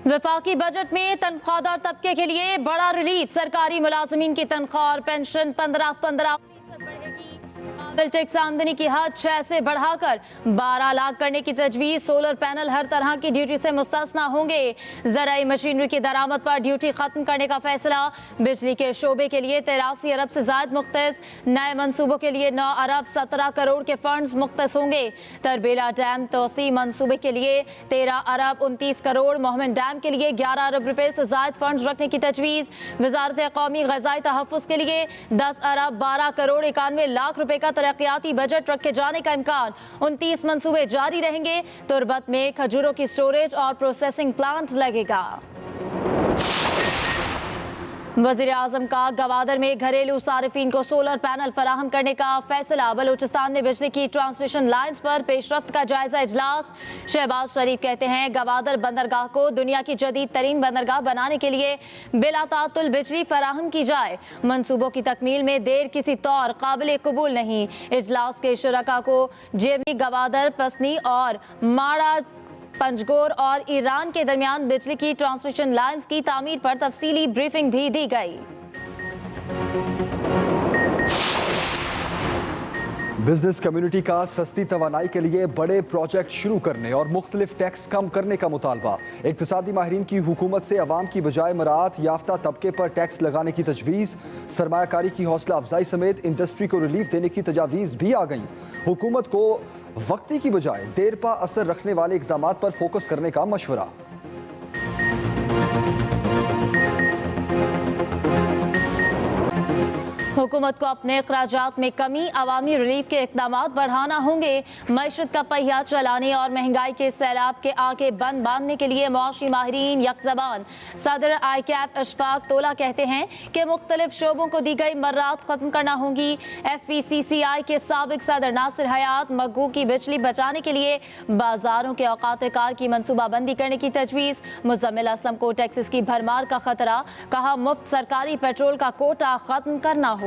वफाकी बजट में तनख्वाहदार तबके के लिए बड़ा रिलीफ। सरकारी मुलाजमीन की तनख्वाह और पेंशन 15% बढ़ेगी। काबिल टैक्स आमदनी की हद 6 से बढ़ाकर 12 लाख करने की तजवीज़। सोलर पैनल हर तरह की ड्यूटी से मुस्तस्ना होंगे। ज़राई मशीनरी की दरामद पर ड्यूटी खत्म करने का फैसला। बिजली के शोबे के लिए 83 अरब से ज़ायद मुख्तस। नए मनसूबों के लिए 9 अरब 17 करोड़ के फंड्स मुख्तस होंगे। तरबेला डैम तोसी मनसूबे के लिए 13 अरब 29 करोड़। मोहम्मद डैम के लिए 11 अरब रुपए से ज़ायद फंड्स रखने की तजवीज़। वजारत कौमी ग़ज़ाई तहफ़्फ़ुज़ के लिए 10 अरब 12 करोड़ 91 लाख रुपए का तरक्याती बजट रखे जाने का इम्कान। 29 मंसूबे जारी रहेंगे। तुरबत में खजूरों की स्टोरेज और प्रोसेसिंग प्लांट लगेगा। वज़ीर आज़म का गवादर में घरेलू सारिफीन को सोलर पैनल फराहम करने का फैसला। बलूचिस्तान में बिजली की ट्रांसमिशन लाइन्स पर पेशरफ्त का जायजा इजलास। शहबाज शरीफ कहते हैं गवादर बंदरगाह को दुनिया की जदीद तरीन बंदरगाह बनाने के लिए बिला तातुल बिजली फराहम की जाए। मंसूबों की तकमील में देर किसी तौर काबिल कबूल नहीं। इजलास के शुरका को जेवनी गवादर पसनी और माड़ा पंजगोर और ईरान के दरमियान बिजली की ट्रांसमिशन लाइन्स की तामीर पर तफसीली ब्रीफिंग भी दी गई। बिजनेस कम्युनिटी का सस्ती तवानाई के लिए बड़े प्रोजेक्ट शुरू करने और मुख्तलिफ टैक्स कम करने का मुतालबा। इक्तिसादी माहिरीन की हुकूमत से अवाम की बजाय मरात याफ्ता तबके पर टैक्स लगाने की तजवीज़। सरमायाकारी की हौसला अफजाई समेत इंडस्ट्री को रिलीफ देने की तजावीज़ भी आ गई। हुकूमत को वक्ती की बजाय देर पा असर रखने वाले इकदाम पर फोकस करने का मशवरा। हुकूमत को अपने अखराजात में कमी, अवामी रिलीफ के इकदाम बढ़ाना होंगे। मईशत का पहिया चलाने और महंगाई के सैलाब के आगे बंद बांधने के लिए मुआशी माहिरीन यकजबान। सदर ICAP अशफाक तोला कहते हैं कि मुख्तलिफ शोबों को दी गई मर्रात खत्म करना होंगी। FPCCI के साबिक सदर नासिर हयात मग्गू की बिजली बचाने के लिए बाजारों के औकात कार की मनसूबाबंदी करने की तजवीज़। मुजम्मिल असलम को टैक्सेस की भरमार का खतरा, कहा मुफ्त सरकारी पेट्रोल का कोटा खत्म करना होगा।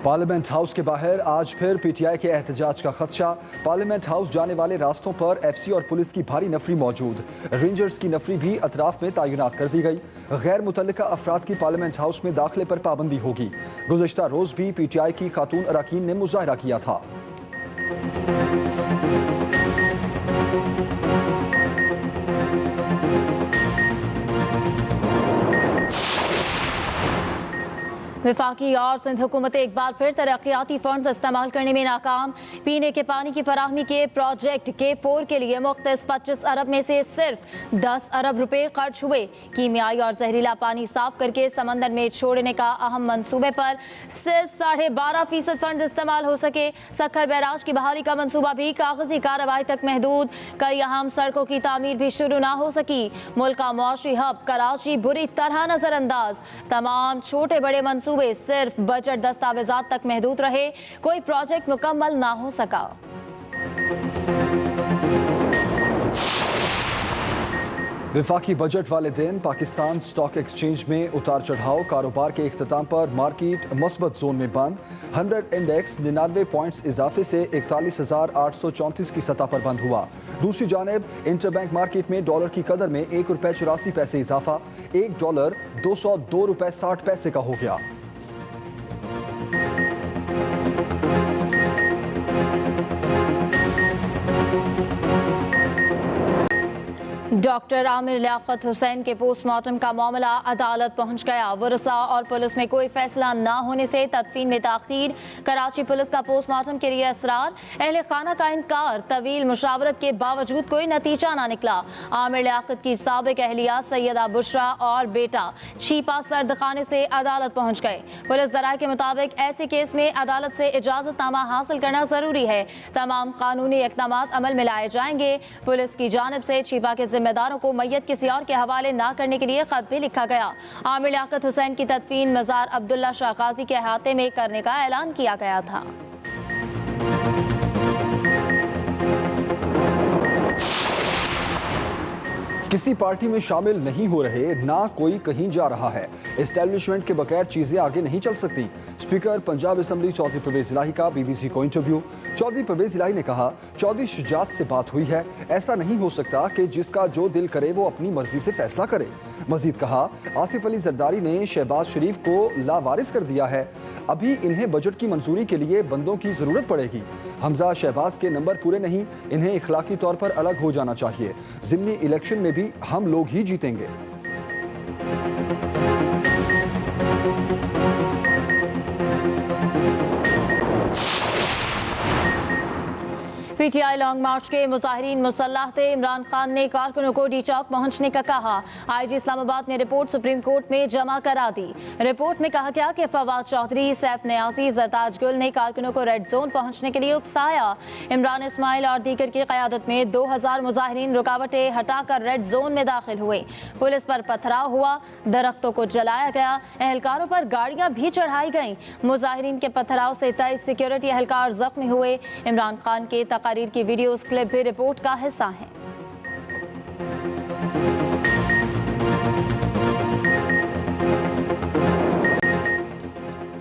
पार्लियामेंट हाउस के बाहर आज फिर PTI के एहतजाज का खदशा। पार्लियामेंट हाउस जाने वाले रास्तों पर FC और पुलिस की भारी नफरी मौजूद। रेंजर्स की नफरी भी अतराफ में तैनात कर दी गई। गैर मुतल्लिका अफराद की पार्लियामेंट हाउस में दाखिले पर पाबंदी होगी। गुज़श्ता रोज भी PTI की खातून अरकान ने मुजाहरा किया था। वफाकी और सिंध हुकूमत एक बार फिर तरक्याती फंड्स इस्तेमाल करने में नाकाम। पीने के पानी की फराहमी के प्रोजेक्ट K4 के लिए मुख्तस 25 अरब में से सिर्फ 10 अरब रुपए खर्च हुए। कीमियाई और जहरीला पानी साफ करके समंदर में छोड़ने का अहम मंसूबे पर सिर्फ 12.5% फंड इस्तेमाल हो सके। सखर बैराज की बहाली का मंसूबा भी कागजी कार्रवाई तक महदूद। कई अहम सड़कों की तामीर भी शुरू ना हो सकी। मुल्क का मुआशी हब कराची बुरी तरह नजरअंदाज। तमाम छोटे बड़े मंसूबे सिर्फ बजट दस्तावेजात तक महदूद रहे। कोई प्रोजेक्ट मुकम्मल ना हो सका। वफाकी बजट वाले दिन पाकिस्तान स्टॉक एक्सचेंज में उतार चढ़ाव। कारोबार के इख्तिताम पर मार्केट मस्बत जोन में बंद। 100 इंडेक्स 99 पॉइंट्स इजाफे से 41,834 की सतह पर बंद हुआ। दूसरी जानिब इंटरबैंक मार्केट में डॉलर की कदर में ₹1.84 इजाफा। $1 $202.60 का हो गया। डॉक्टर आमिर लियाकत हुसैन के पोस्टमार्टम का मामला अदालत पहुंच गया। वरसा और पुलिस में कोई फैसला न होने से तदफीन में ताखीर। कराची पुलिस का पोस्टमार्टम के लिए असरार। अहले खाना का इनकार। तवील मुशावरत के बावजूद कोई नतीजा ना निकला। आमिर लियाकत की साबिक अहलिया सैयदा बुशरा और बेटा छीपा सर्द खाने से अदालत पहुंच गए। पुलिस ज़राए के मुताबिक ऐसे केस में अदालत से इजाजतनामा हासिल करना जरूरी है। तमाम कानूनी इक़दाम अमल में लाए जाएंगे। पुलिस की जानिब से छीपा के जिम्मेदारों को मैयत किसी और के हवाले न करने के लिए खत भी लिखा गया। आमिर लियाकत हुसैन की तदफीन मज़ार अब्दुल्ला शाह गाजी के अहाते में करने का ऐलान किया गया था। किसी पार्टी में शामिल नहीं हो रहे, ना कोई कहीं जा रहा है। एस्टैब्लिशमेंट के बगैर चीजें आगे नहीं चल सकती। स्पीकर पंजाब असेंबली चौधरी परवेज इलाही का बीबीसी को इंटरव्यू। चौधरी परवेज इलाही ने कहा, चौधरी शुजात से बात हुई है, ऐसा नहीं हो सकता कि जिसका जो दिल करे वो अपनी मर्जी से फैसला करे। मजीद कहा, आसिफ अली जरदारी ने शहबाज शरीफ को लावारिस कर दिया है, अभी इन्हें बजट की मंजूरी के लिए बंदों की जरूरत पड़ेगी। हमजा शहबाज के नंबर पूरे नहीं, इन्हें इखलाकी तौर पर अलग हो जाना चाहिए। ज़िमनी इलेक्शन में भी हम लोग ही जीतेंगे। पीटीआई लॉन्ग मार्च के मुजाहिरीन मुसल्लह थे। इमरान खान ने कारकुनों को डी चौक पहुंचने का कहा। आईजी इस्लामाबाद ने रिपोर्ट सुप्रीम कोर्ट में जमा करा दी। रिपोर्ट में कहा गया कि फवाद चौधरी, सैफ नियाजी, जरताज गुल ने कारकुनों को रेड जोन पहुंचने के लिए उकसाया। इमरान इस्माइल और दीगर की क़यादत में 2000 मुजाहिरीन रुकावटें हटाकर रेड जोन में दाखिल हुए। पुलिस पर पथराव हुआ, दरख्तों को जलाया गया, एहलकारों पर गाड़ियां भी चढ़ाई गईं। मुजाहिरीन के पथराव से 23 सिक्योरिटी एहलकार जख्मी हुए। इमरान खान के तकारीर की वीडियोस क्लिप भी रिपोर्ट का हिस्सा हैं।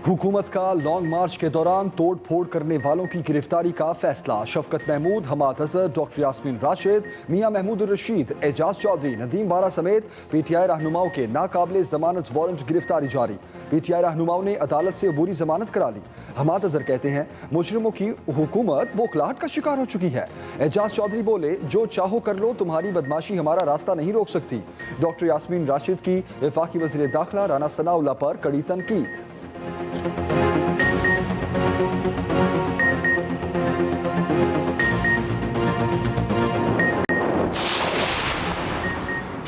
हुकूमत का लॉन्ग मार्च के दौरान तोड़ फोड़ करने वालों की गिरफ्तारी का फैसला। शफकत महमूद, हमाद अजहर, डॉक्टर यास्मीन राशिद, मियां महमूद रशीद, एजाज चौधरी, नदीम बारा समेत पीटीआई रहनुमाओं के नाकाबिले जमानत वारंट गिरफ्तारी जारी। पीटीआई रहनुमाओं ने अदालत से अबूरी जमानत करा ली। हमाद अजहर कहते हैं, मुजरिमों की हुकूमत बौखलाहट का शिकार हो चुकी है। एजाज चौधरी बोले, जो चाहो कर लो, तुम्हारी बदमाशी हमारा रास्ता नहीं रोक सकती। डॉक्टर यास्मीन राशिद की वफाकी वज़ीर दाखिला राना सनाउल्लाह पर कड़ी तनकीद।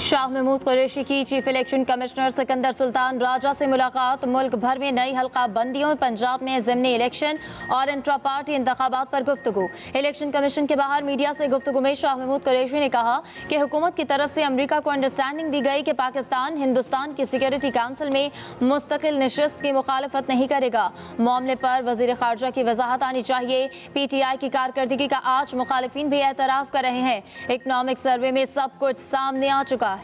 शाह महमूद कुरैशी की chief election commissioner Sikandar Sultan Raja से मुलाकात। मुल्क भर में नई हल्का बंदियों, पंजाब में ज़िमनी इलेक्शन और इंट्रा पार्टी इंतखाबात पर गुफ्तगू। इलेक्शन कमीशन के बाहर मीडिया से गुफ्तगू में शाह महमूद कुरैशी ने कहा कि हुकूमत की तरफ से अमरीका को अंडरस्टैंडिंग दी गई कि पाकिस्तान हिंदुस्तान की सिक्योरिटी काउंसिल में मुस्तकिल नशिस्त की मुखालफत नहीं करेगा। मामले पर वजीर खारजा की वजाहत आनी चाहिए। पीटीआई की कारकर्दगी का आज मुखालिफिन भी एतराफ़ कर रहे हैं। इकनॉमिक सर्वे में सब कुछ सामने आ चुका है।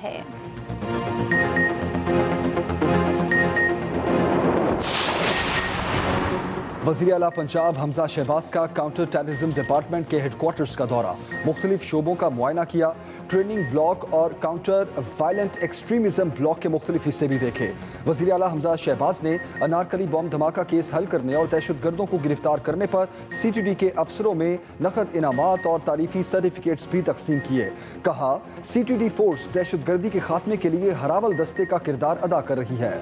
वज़ीर आला पंजाब हमजा शहबाज का काउंटर टेररिज्म डिपार्टमेंट के हेडक्वार्टर्स का दौरा। मुख्तलिफ शोबों का मुआयना किया। ट्रेनिंग ब्लॉक और काउंटर वायलेंट एक्सट्रीमिज्म ब्लॉक के मुख्तलिफ हिस्से भी देखे। वज़ीर आला हमजा शहबाज ने अनारकली बम धमाका केस हल करने और दहशतगर्दों को गिरफ्तार करने पर CTD के अफसरों में नकद इनामात और तारीफी सर्टिफिकेट्स भी तकसीम किए। कहा, CTD फोर्स दहशतगर्दी के खात्मे के लिए हरावल दस्ते का किरदार अदा कर रही है।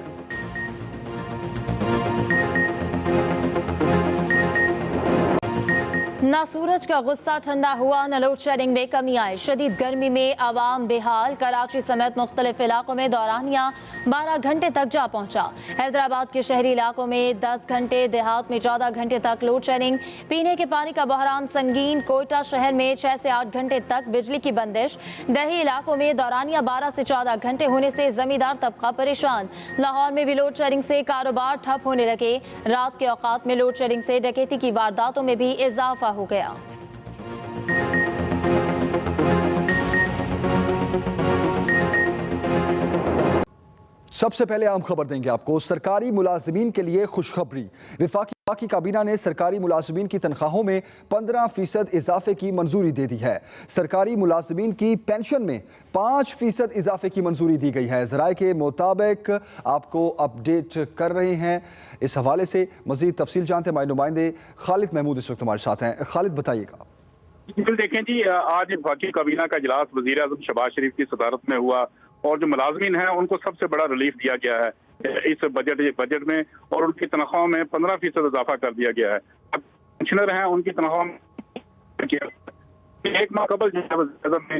ना सूरज का गुस्सा ठंडा हुआ, न लोड शेडिंग में कमी आई। शदीद गर्मी में आवाम बेहाल। कराची समेत मुख्तलिफ इलाकों में दौरानिया 12 घंटे तक जा पहुंचा। हैदराबाद के शहरी इलाकों में 10 घंटे, देहात में 14 घंटे तक लोड शेडिंग। पीने के पानी का बहरान संगीन। कोयटा शहर में 6 से 8 घंटे तक बिजली की बंदिश। दही इलाकों में दौरानिया 12 से 14 घंटे होने से जमींदार तबका परेशान। लाहौर में भी लोड शेडिंग से कारोबार ठप होने लगे। रात के औकात में लोड शेडिंग से डकैती की वारदातों में भी इजाफा हो गया। सबसे पहले आम खबर देंगे आपको। सरकारी मुलाजिमीन के लिए खुशखबरी। वफाकी काबीना ने सरकारी मुलाजिमीन की तनख्वाहों में 15% इजाफे की मंजूरी दे दी है। सरकारी मुलाजिमीन की पेंशन में 5% इजाफे की मंजूरी दी गई है। ज़राए के मुताबिक आपको अपडेट कर रहे हैं। इस हवाले से मजीद तफसील जानते हमारे नुमाइंदे खालिद महमूद इस वक्त हमारे साथ हैं। खालिद, बताइएगा। बिल्कुल, देखें जी, आज वफाकी काबीना का इजलास वज़ीर आज़म शहबाज शरीफ की सदारत में हुआ और जो मुलाजमीन हैं उनको सबसे बड़ा रिलीफ दिया गया है इस बजट में, और उनकी तनख्वाह में 15% इजाफा कर दिया गया है। अब पेंशनर हैं, उनकी तनख्वाह में एक माह कबल जो है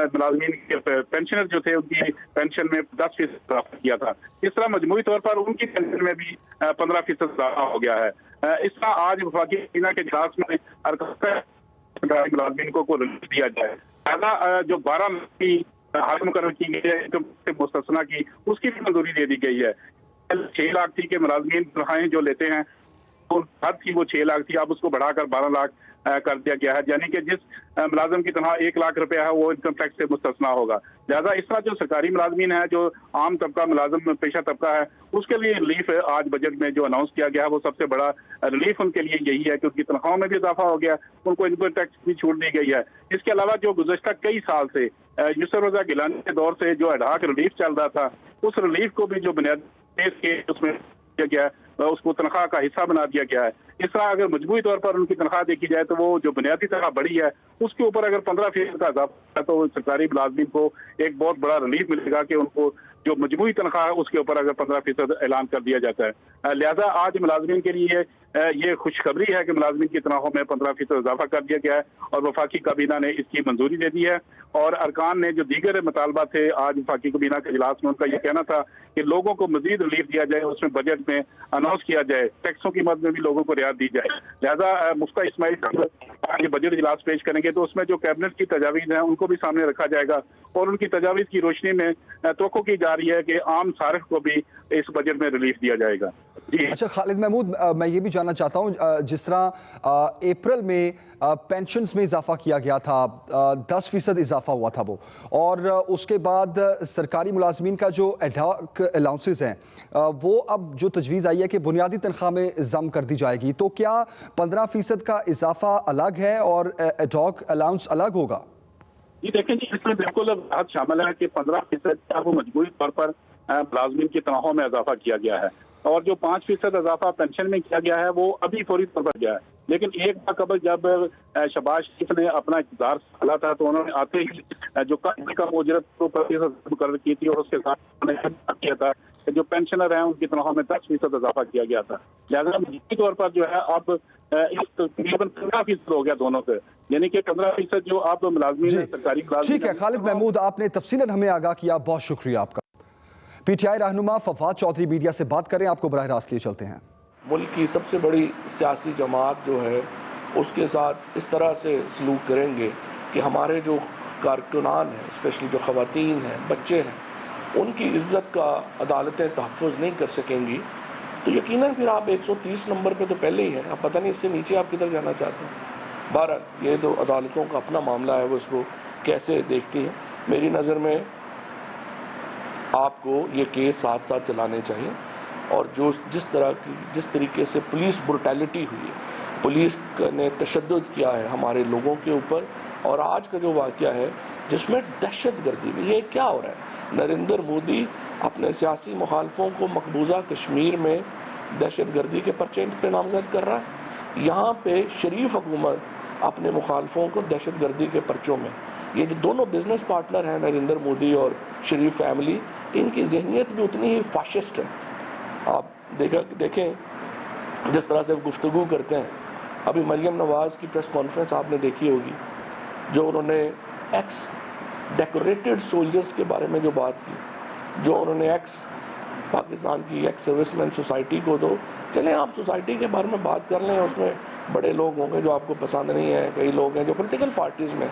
मुलाजमीन के पेंशनर जो थे उनकी पेंशन में 10% इजाफा किया था। इस तरह मजमूई तौर पर उनकी पेंशन में भी 15% इजाफा हो गया है। इस तरह आज वफाकी काबीना के इजलास में सरकारी मुलाजमीन को रिलीफ दिया जाए। जो 12 लाख की हाल मुकर्रर की गई है मुस्तस्ना की, उसकी भी मंजूरी दे दी गई है। 6 लाख थी के मुलाजमीन तनख्वाहें जो लेते हैं हद थी वो 6 लाख थी, अब उसको बढ़ाकर 12 लाख कर दिया गया है। यानी कि जिस मुलाजिम की तनख्वाह 1 लाख रुपया है वो इनकम टैक्स से मुस्तस्ना होगा। लिहाजा इस तरह जो सरकारी मुलाजमीन है, जो आम तबका मुलाजिम पेशा तबका है, उसके लिए रिलीफ आज बजट में जो अनाउंस किया गया है वो सबसे बड़ा रिलीफ उनके लिए यही है कि उनकी तनख्वाहों में भी इजाफा हो गया, उनको इनकम टैक्स की छूट दी गई है। इसके अलावा जो गुज़श्ता कई साल से यूसुफ रज़ा गिलानी के दौर से जो एडहॉक रिलीफ चल रहा था, उस रिलीफ को भी जो बुनियादी के उसमें किया गया है, उसको तनख्वाह का हिस्सा बना दिया गया है। इस तरह अगर मजबूरी तौर पर उनकी तनख्वाह देखी जाए तो वो जो बुनियादी तनख्वाह बढ़ी है उसके ऊपर अगर 15% का इजाफा है तो सरकारी मुलाजमीन को एक बहुत बड़ा रिलीफ मिलेगा कि उनको जो मजबूरी तनख्वाह है उसके ऊपर अगर 15% ऐलान कर दिया जाता है। लिहाजा आज मुलाजमीन के लिए ये खुशखबरी है कि मुलाजमीन की तनख्वाहों में 15% इजाफा कर दिया गया है और वफाकी काबीना ने इसकी मंजूरी दे दी है। और अरकान ने जो दीगर मुतालबा थे, आज वफाकी काबीना के इजलास में उनका ये कहना था कि लोगों को मजीद रिलीफ दिया जाए, उसमें बजट में अनाउंस किया जाए, टैक्सों की मद में भी लोगों को रियायत दी जाए। लिहाजा मुफ्ता इस्माइल आज बजट इजलास पेश करेंगे तो उसमें जो कैबिनेट की तजावीज़ हैं उनको भी सामने रखा जाएगा और उनकी तजावीज़ की रोशनी में तवक्को की जा रही है कि आम सारिफ को भी इस बजट में रिलीफ दिया जाएगा। जी अच्छा खालिद महमूद, मैं ये भी जानना चाहता हूँ, जिस तरह अप्रैल में पेंशन्स में इजाफा किया गया था, 10% इजाफा हुआ था वो, और उसके बाद सरकारी मुलाजमीन का जो एडहॉक अलाउंसेस हैं वो अब जो तजवीज़ आई है कि बुनियादी तनख्वाह में जम कर दी जाएगी, तो क्या 15% का इजाफा अलग है और एडहॉक अलाउंस अलग होगा? जी देखें जी, इसमें बिल्कुल बात शामिल है कि 15% का वो मजबूरी तौर पर मुलाजमीन की तनख्वाहों में इजाफा किया गया है और जो 5% इजाफा पेंशन में किया गया है वो अभी फौरी तौर पर गया है। लेकिन एक बार कबल जब शहबाज शरीफ ने अपना इक़्तिदार संभाला था तो उन्होंने आते ही जो कम उजरत को मुकर्रर की थी और उसके साथ उन्होंने किया था कि जो पेंशनर हैं उनकी तनख्वाह में 10% इजाफा किया गया था। लिहाजा निजी तौर पर जो है अब इस तकरीबन 15% हो गया दोनों से, यानी कि 15% जो आप मुलाजमीन सरकारी। ठीक है खालिद महमूद, आपने तफसीलन हमें आगाह किया, बहुत शुक्रिया आपका। पीटीआई रहनुमा फवाद चौधरी मीडिया से बात करें, आपको बराह रास्त लिए चलते हैं। मुल्क की सबसे बड़ी सियासी जमात जो है उसके साथ इस तरह से सलूक करेंगे कि हमारे जो कारकुनान हैं, स्पेशली जो ख़वातीन हैं, बच्चे हैं, उनकी इज्जत का अदालतें तहफ़्फ़ुज़ नहीं कर सकेंगी, तो यकीनन फिर आप 130 नंबर पे तो पहले ही हैं, अब पता नहीं इससे नीचे आप किधर जाना चाहते हैं। बहरहाल ये तो अदालतों का अपना मामला है, वो इसको कैसे देखती हैं। मेरी नज़र में आपको ये केस साथ साथ चलाने चाहिए और जिस तरीके से पुलिस ब्रुटैलिटी हुई है, पुलिस ने तशद्दुद किया है हमारे लोगों के ऊपर, और आज का जो वाक़या है जिसमें दहशतगर्दी में ये क्या हो रहा है, नरेंद्र मोदी अपने सियासी मुखालफों को मकबूजा कश्मीर में दहशतगर्दी के पर्चे पे नामजद कर रहा है। यहाँ पे शरीफ हुकूमत अपने मुखालफों को दहशतगर्दी के पर्चों में, ये जो दोनों बिजनेस पार्टनर हैं नरेंद्र मोदी और शरीफ फैमिली, इनकी जहनीत भी उतनी ही फाशिस्ट है। आप देखें जिस तरह से गुफ्तगू करते हैं। अभी मरियम नवाज की प्रेस कॉन्फ्रेंस आपने देखी होगी, जो उन्होंने एक्स डेकोरेटेड सोल्जर्स के बारे में जो बात की, जो उन्होंने एक्स पाकिस्तान की एक्स सर्विसमैन सोसाइटी को, दो चलें आप सोसाइटी के बारे में बात कर लें, उसमें बड़े लोग होंगे जो आपको पसंद नहीं है, कई लोग हैं जो पॉलिटिकल पार्टीज में,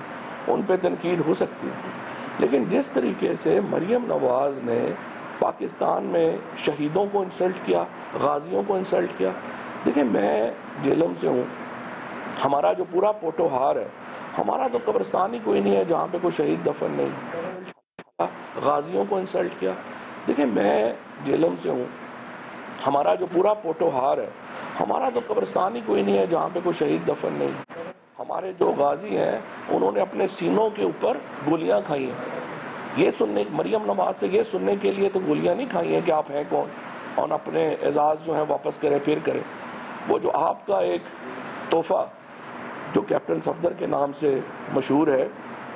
उन पर तनकीद हो सकती है। लेकिन जिस तरीके से मरियम नवाज ने पाकिस्तान में शहीदों को इंसल्ट किया, गाजियों को इंसल्ट किया, देखिए मैं जेलम से हूँ, हमारा जो पूरा पोटोहार है, हमारा तो कब्रिस्तान ही कोई नहीं है जहाँ पे कोई शहीद दफन नहीं, गाजियों को इंसल्ट किया। देखिए मैं जेलम से हूँ, हमारा जो पूरा पोटोहार है, हमारा तो कब्रिस्तान ही कोई नहीं है जहाँ पे कोई शहीद दफन नहीं, हमारे जो गाजी हैं उन्होंने अपने सीनों के ऊपर गोलियां खाई हैं। ये सुनने, मरियम नवाज से ये सुनने के लिए तो गोलियां नहीं खाई हैं कि आप हैं कौन और अपने एजाज जो है वापस करें, फिर करें। वो जो आपका एक तोहफा जो कैप्टन सफदर के नाम से मशहूर है,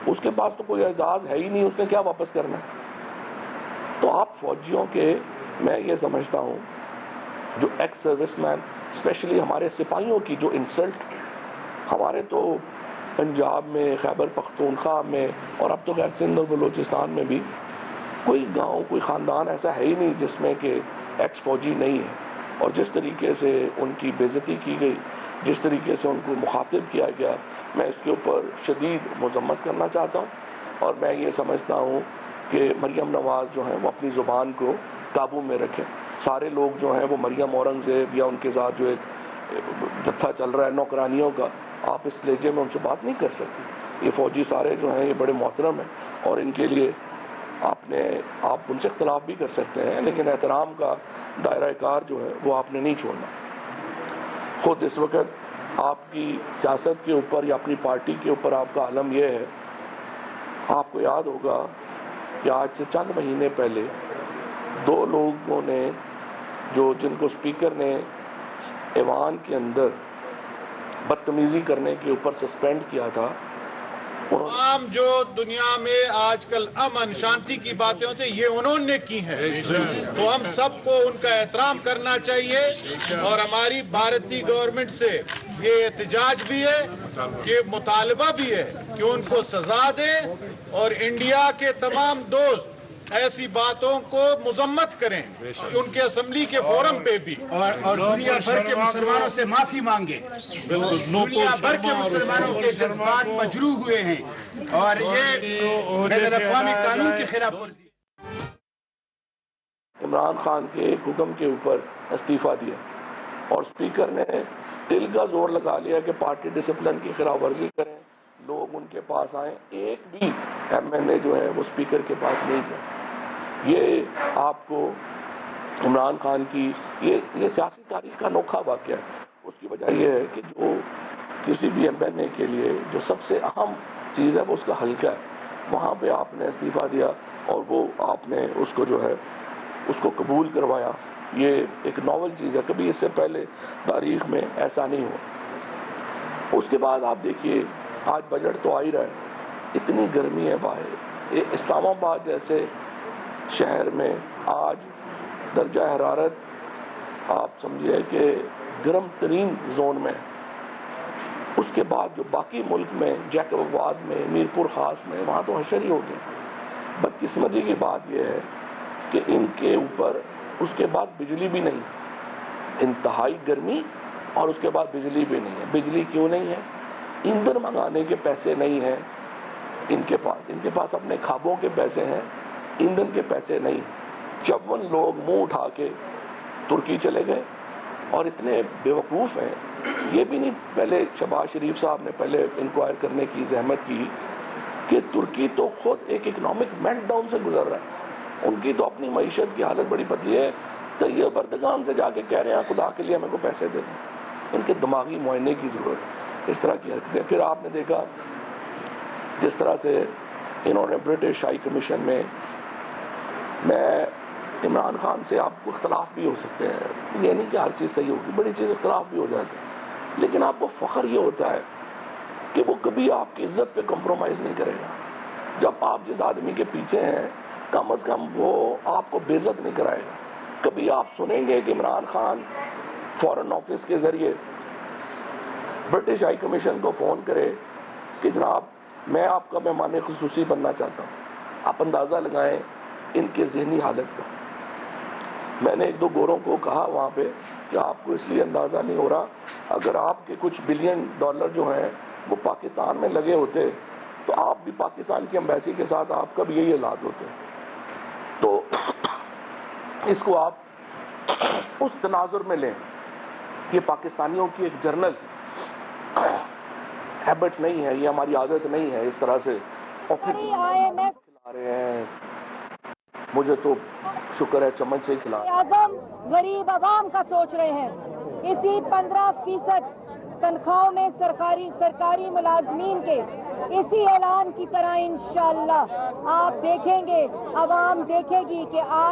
उसके पास तो कोई एजाज है ही नहीं, उसने क्या वापस करना है। तो आप फौजियों के, मैं ये समझता हूँ जो एक्स सर्विसमैन, स्पेशली हमारे सिपाहियों की जो इंसल्ट, हमारे तो पंजाब में, खैबर पख्तूनख्वा में और अब तो खैर सिंध और बलूचिस्तान में भी कोई गांव, कोई ख़ानदान ऐसा है ही नहीं जिसमें कि एक्स फौजी नहीं है। और जिस तरीके से उनकी बेइज्जती की गई, जिस तरीके से उनको मुखातिब किया गया, मैं इसके ऊपर शदीद मजम्मत करना चाहता हूँ। और मैं ये समझता हूँ कि मरियम नवाज जो है वो अपनी ज़ुबान को काबू में रखें। सारे लोग जो हैं वो मरियम औरंगज़ेब या उनके साथ जो एक जत्था चल रहा है नौकरानियों का, आप इस लहजे में उनसे बात नहीं कर सकते। ये फौजी सारे जो हैं ये बड़े मोहतरम हैं और इनके लिए आप उनसे इख्तलाफ भी कर सकते हैं, लेकिन एहतराम का दायरा कार जो है वो आपने नहीं छोड़ना। खुद इस वक्त आपकी सियासत के ऊपर या अपनी पार्टी के ऊपर आपका आलम यह है, आपको याद होगा कि आज से चंद महीने पहले 2 लोगों ने जिनको स्पीकर ने ऐवान के अंदर बदतमीजी करने के ऊपर सस्पेंड किया था। तमाम जो दुनिया में आजकल अमन शांति की बातें होती ये उन्होंने की हैं, तो हम सबको उनका एहतराम करना चाहिए। और हमारी भारतीय गवर्नमेंट से ये एहतजाज भी है कि मुतालबा भी है कि उनको सजा दें और इंडिया के तमाम दोस्त ऐसी बातों को मजम्मत करें उनके असम्बली के फोरम पे भी, और दुनिया भर के मुसलमानों से माफी मांगे। दुनिया भर के मुसलमानों के जज्बात मजरूह हुए हैं और ये बैनुल-अक़वामी कानून की खिलाफ वर्जी। इमरान खान के एक हुक्म के ऊपर इस्तीफा दिया और स्पीकर ने दिल का जोर लगा लिया कि पार्टी डिसिप्लिन की खिलाफ वर्जी करें, लोग उनके पास आए। एक भी MNA जो है वो स्पीकर के पास नहीं गया। ये आपको इमरान खान की ये सियासी तारीख का अनोखा वाक़या है। उसकी वजह यह है कि जो किसी भी MNA के लिए जो सबसे अहम चीज़ है वो उसका हल्का है, वहाँ पे आपने इस्तीफा दिया और वो आपने उसको जो है उसको कबूल करवाया। ये एक नॉवल चीज़ है, कभी इससे पहले तारीख में ऐसा नहीं हुआ। उसके बाद आप देखिए आज बजट तो आ ही रहा है, इतनी गर्मी है बाहर। इस्लामाबाद जैसे शहर में आज दर्जा हरारत आप समझिए कि गर्म तरीन जोन में। उसके बाद जो बाकी मुल्क में जैकबाबाद में मीरपुर खास में वहाँ तो हशर ही हो गए। बदकिस्मती की बात यह है कि इनके ऊपर उसके बाद बिजली भी नहीं, इंतहाई गर्मी और उसके बाद बिजली भी नहीं है। बिजली क्यों नहीं है? ईंधन मंगाने के पैसे नहीं हैं इनके पास अपने खाबों के पैसे हैं, ईंधन के पैसे नहीं। 54 लोग मुंह उठा के तुर्की चले गए और इतने बेवकूफ़ हैं, ये भी नहीं पहले शहबाज शरीफ साहब ने पहले इंक्वायर करने की जहमत की कि तुर्की तो खुद एक इकनॉमिक मेल्टडाउन से गुजर रहा है, उनकी तो अपनी मईशत की हालत बड़ी पतली है। तो ये बर्दगान से जाके कह रहे हैं खुदा के लिए मेरे को पैसे दे दें, इनके दिमागी मुआयने की ज़रूरत है। इस तरह की हरकतें फिर आपने देखा जिस तरह से इन्होंने ब्रिटिश हाई कमीशन में, मैं इमरान खान से आपको इख्तलाफ भी हो सकते हैं, ये नहीं कि हर चीज़ सही होगी, बड़ी चीज़ इख्तलाफ भी हो जाती है, लेकिन आपको फ़ख्र ये होता है कि वो कभी आपकी इज्जत पे कम्प्रोमाइज़ नहीं करेगा। जब आप जिस आदमी के पीछे हैं कम अज़ कम वो आपको बेइज्जत नहीं कराएगा। कभी आप सुनेंगे कि इमरान खान फॉरेन ऑफिस के ज़रिए ब्रिटिश हाई कमीशन को फ़ोन करे कि जनाब मैं आपका मेहमान खुसूसी बनना चाहता हूँ। आप अंदाज़ा लगाएं इनके ज़हनी हालत का। मैंने 1-2 गोरों को कहा वहाँ पे कि आपको इसलिए अंदाज़ा नहीं हो रहा, अगर आपके कुछ बिलियन डॉलर जो हैं वो पाकिस्तान में लगे होते तो आप भी पाकिस्तान की एम्बेसी के साथ आपका भी यही हालात होते। तो इसको आप उस तनाजुर में लें। ये पाकिस्तानियों की एक जर्नल हैबिट नहीं है, ये हमारी आदत नहीं है इस तरह से ऑफिस खिला रहे हैं। मुझे तो शुक्र है चम्मच से खिला। आज़म गरीब आवाम का सोच रहे हैं। इसी 15% तनख्वाहों में सरकारी मुलाजमीन के इसी ऐलान की तरह इंशाअल्लाह आप देखेंगे, आवाम देखेगी कि आज